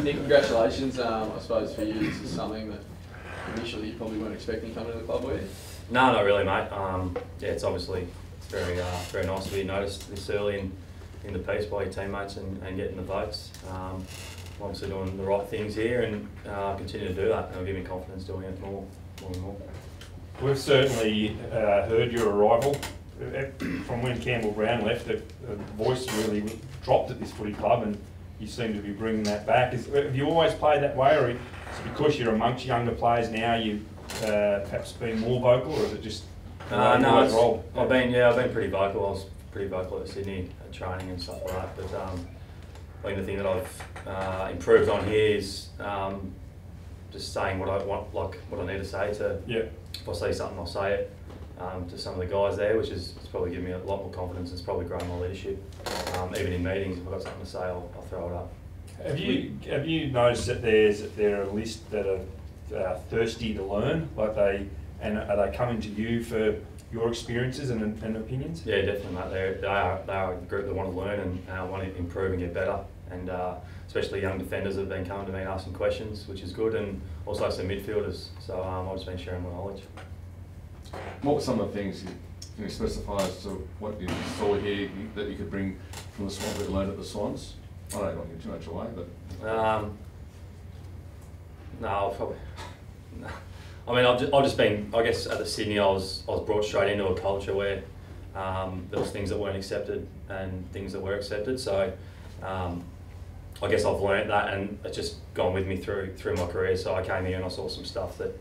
Nick, congratulations. I suppose for you, this is something that initially you probably weren't expecting coming to the club, were you? No, not really, mate. Yeah, it's very nice to be noticed this early in the piece by your teammates and getting the votes. Obviously doing the right things here and continue to do that, and it'll give me confidence doing it more and more. We've certainly heard your arrival from when Campbell Brown left. The voice really dropped at this footy club, and you seem to be bringing that back. Have you always played that way, or is it because you're amongst younger players now, you perhaps been more vocal, or is it just no? I've been pretty vocal. I was pretty vocal at Sydney at training and stuff like that. But I think the thing that I've improved on here is just saying what I want, like what I need to say to. Yeah. If I see something, I'll say it to some of the guys there, which is it's probably given me a lot more confidence. It's probably grown my leadership. Even in meetings, if I've got something to say, I'll throw it up. Have you noticed that there are a list that are thirsty to learn, are they coming to you for your experiences and opinions? Yeah, definitely, mate. They are a group that want to learn and want to improve and get better. And especially young defenders have been coming to me and asking questions, which is good, and also some midfielders. So I've just been sharing my knowledge. What were some of the things you specify as to what you saw here that you could bring from the Swans that you learned at the Swans? I don't want to give too much away, but no, probably. No. I mean, I've just been. I guess at the Sydney, I was brought straight into a culture where there was things that weren't accepted and things that were accepted. So I guess I've learnt that, and it's just gone with me through my career. So I came here and I saw some stuff that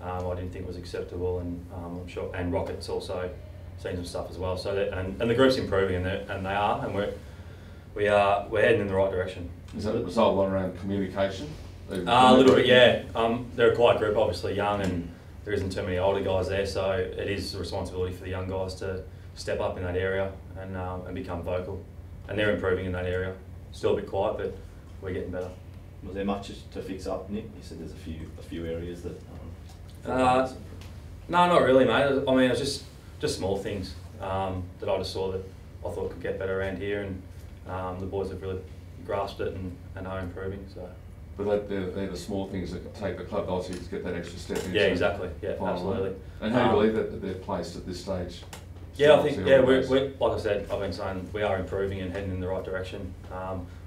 I didn't think was acceptable, and I'm sure. And Rocket's also seen some stuff as well. So and the group's improving, and they are, and we're heading in the right direction. Is that a result a lot around communication? A little bit, yeah. They're a quiet group, obviously young, and there isn't too many older guys there, so it is a responsibility for the young guys to step up in that area and become vocal. And they're improving in that area. Still a bit quiet, but we're getting better. Was there much to fix up, Nick? You said there's a few areas that. No, not really, mate. I mean, it's just small things that I just saw that I thought could get better around here, and the boys have really grasped it and are improving. So. But they're the small things that take the club obviously to get that extra step into. Yeah, exactly. Yeah, absolutely. And how do you believe that they're placed at this stage? Yeah, I think we're like I said, I've been saying we are improving and heading in the right direction.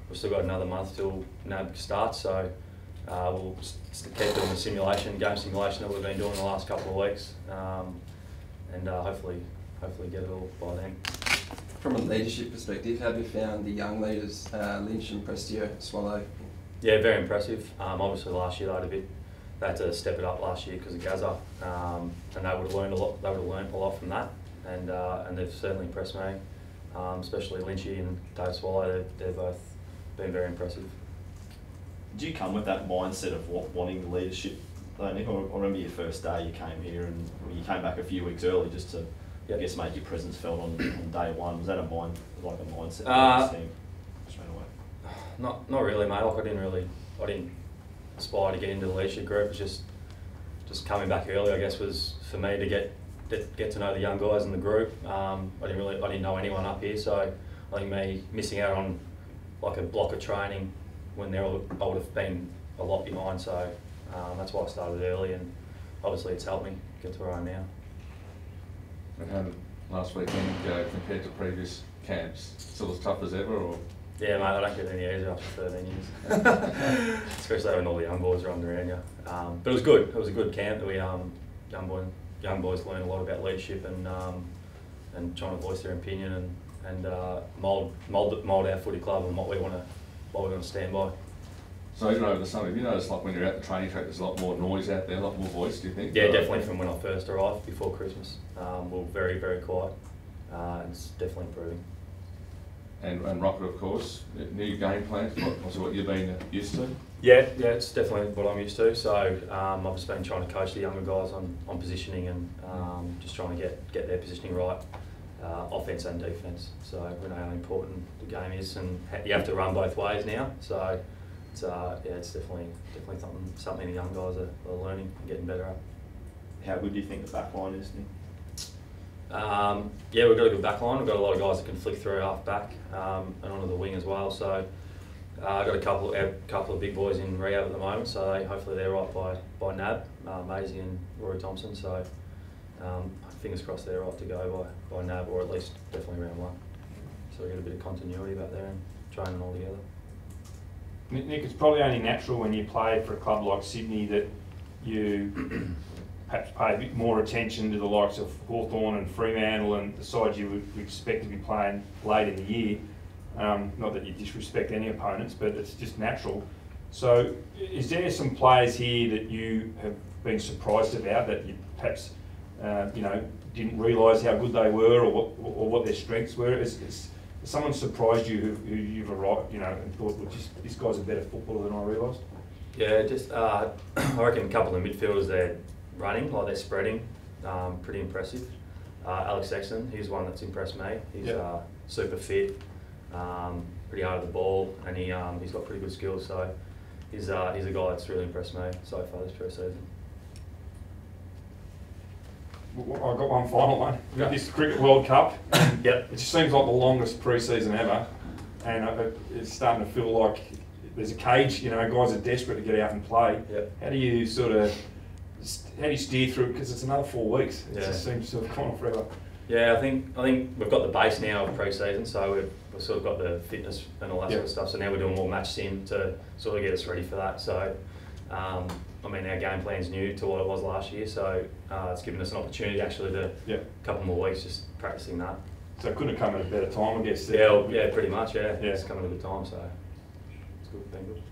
We've still got another month till NAB starts, so we'll keep doing the game simulation that we've been doing the last couple of weeks, and hopefully get it all by then. From a leadership perspective, how have you found the young leaders, Lynch and Prestia, Swallow? Yeah, very impressive. Obviously last year they had to step it up last year because of Gaza, and they would have learned a lot. They would have learned a lot from that, and they've certainly impressed me. Especially Lynchy and Dave Swallow, they've both been very impressive. Do you come with that mindset of wanting leadership, though, Nick? I remember your first day you came here and you came back a few weeks early just to, I guess, make your presence felt on day one. Was that a mindset straight away? Not really, mate. Like I didn't aspire to get into the leadership group. It was just coming back early, I guess, was for me to get to know the young guys in the group. I didn't know anyone up here, so I think me missing out on like a block of training when I would have been a lot behind. So that's why I started early, and obviously it's helped me get to where I am now. And how did last weekend go compared to previous camps? Still as tough as ever, or? Yeah, mate, I don't get any easier after 13 years. Especially when all the young boys are around you. But it was good. It was a good camp that we young boys learned a lot about leadership and trying to voice their opinion and mould our footy club and what we want to stand by. So even over the summer, have you noticed like when you're at the training track, there's a lot more noise out there, a lot more voice? Do you think? Yeah, definitely. From when I first arrived before Christmas, we were very, very quiet. And it's definitely improving. And Rocket, of course, new game plan, what you've been used to? Yeah, it's definitely what I'm used to. So I've just been trying to coach the younger guys on positioning and just trying to get their positioning right, offence and defence. So we know how important the game is, and you have to run both ways now. So it's definitely something the young guys are learning and getting better at. How good do you think the back line is, Nick? Yeah, we've got a good back line. We've got a lot of guys that can flick through half back and onto the wing as well. So I've got a couple of big boys in rehab at the moment, so hopefully they're right by NAB, Maisie and Rory Thompson. So fingers crossed they're right to go by NAB, or at least definitely round 1. So we get a bit of continuity back there and training all together. Nick, it's probably only natural when you play for a club like Sydney that you perhaps pay a bit more attention to the likes of Hawthorn and Fremantle and the sides you would expect to be playing late in the year. Not that you disrespect any opponents, but it's just natural. So is there some players here that you have been surprised about that you perhaps didn't realise how good they were, or what their strengths were? Has someone surprised you who you've arrived, and thought, well, this guy's a better footballer than I realised? Yeah, just I reckon a couple of midfielders, they're running, like they're spreading, pretty impressive. Alex Sexton, he's one that's impressed me. He's super fit, pretty hard at the ball, and he's got pretty good skills. So he's a guy that's really impressed me so far this pre-season. I've got one final one. With this Cricket World Cup, Yep. It just seems like the longest pre-season ever, and it's starting to feel like there's a cage. Guys are desperate to get out and play. Yep. How do you steer through it? Because it's another 4 weeks. It just seems to have gone on forever. Yeah, I think we've got the base now of pre-season, so we've sort of got the fitness and all that sort of stuff. So now we're doing more match sim to sort of get us ready for that. So, our game plan's new to what it was last year, so it's given us an opportunity actually to a couple more weeks just practicing that. So it couldn't have come at a better time, I guess. Yeah, pretty much. Yeah, it's coming at a good time, so it's good. Been good.